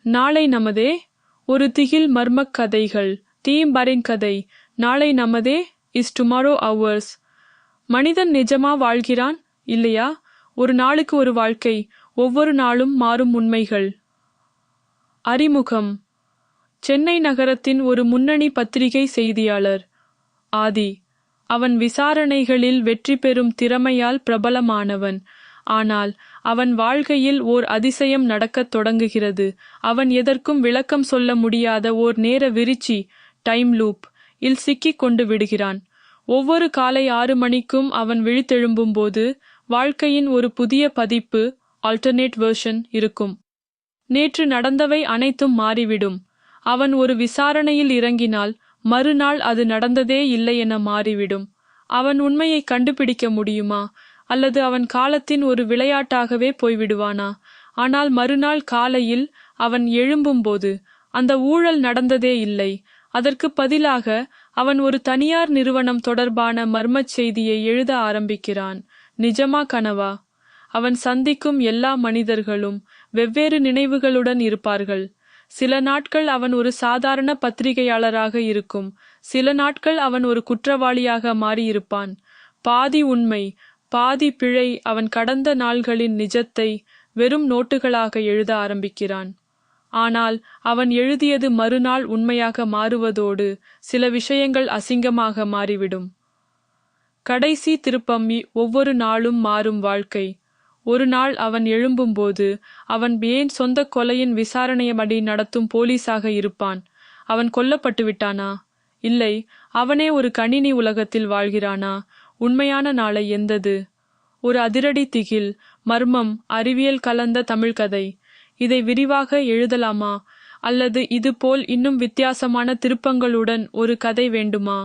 நாளை நமதே ஒரு திகில் மர்மக் கதைகள். தீம்பரின் கதை. நாளை நமதே இஸ் டுமாரோ ours. மனிதன் நிஜமா வாழ்கிறான் இல்லையா? ஒரு நாளுக்கு ஒரு வாழ்க்கை, ஒவ்வொரு நாளும் மாறும் உண்மைகள். அறிமுகம். சென்னை நகரத்தின் ஒரு முன்னணி பத்திரிகை செய்தியாளர். ஆதி. அவன் விசாரணைகளில் வெற்றி பெறும் திறமையால் பிரபலமானவன். ஆனால் அவன் வாழ்க்கையில் ஓர் அதிசயம் நடக்கத் தொடங்குகிறது. அவன் எதற்கும் விளக்கம் சொல்ல முடியாத ஓர் நேர விரிச்சி, டைம் லூப் இல் சிக்கிக் கொண்டு விடுகிறான். ஒவ்வொரு காலை 6 மணிக்கும் அவன் விழித்தெழும்பும்போது வாழ்க்கையின் ஒரு புதிய பதிப்பு, ஆல்டர்னேட் வெர்ஷன் இருக்கும். நேற்று நடந்தவை அனைத்தும் மாறிவிடும். அவன் ஒரு விசாரணையில் இறங்கினால் மறுநாள் அது நடந்ததே இல்லை என மாறிவிடும். அவன் உண்மையை கண்டுபிடிக்க முடியுமா? அல்லது அவன் காலத்தின் ஒரு விளையாட்டாகவே போய்விடுவானா? ஆனால் மறுநாள் காலையில் அவன் எழும்பும்போது அந்த ஊழல் நடந்ததே இல்லை. அதற்கு பதிலாக அவன் ஒரு தனியார் நிறுவனம் தொடர்பான மர்மச் செய்தியை எழுத ஆரம்பிக்கிறான். நிஜமா கனவா? அவன் சந்திக்கும் எல்லா மனிதர்களும் வெவ்வேறு நினைவுகளுடன் இருப்பார்கள். சில நாட்கள் அவன் ஒரு சாதாரண பத்திரிகையாளராக இருக்கும். சில நாட்கள் அவன் ஒரு குற்றவாளியாக மாறியிருப்பான். பாதி உண்மை, பாதி பிழை. அவன் கடந்த நாள்களின் நிஜத்தை வெறும் நோட்டுகளாக எழுத ஆரம்பிக்கிறான். ஆனால் அவன் எழுதியது மறுநாள் உண்மையாக மாறுவதோடு சில விஷயங்கள் அசிங்கமாக மாறிவிடும். கடைசி திருப்பம். ஒவ்வொரு நாளும் மாறும் வாழ்க்கை. ஒரு நாள் அவன் எழும்பும்போது அவன் ஏன் சொந்த கொலையின் விசாரணையபடி நடத்தும் போலீஸாக இருப்பான். அவன் கொல்லப்பட்டு விட்டானா? இல்லை, அவனே ஒரு கணினி உலகத்தில் வாழ்கிறானா? உண்மையான நாளை எந்தது? ஒரு அதிரடி திகில், மர்மம், அறிவியல் கலந்த தமிழ்கதை. இதை விரிவாக எழுதலாமா? அல்லது இது போல் இன்னும் வித்தியாசமான திருப்பங்களுடன் ஒரு கதை வேண்டுமா?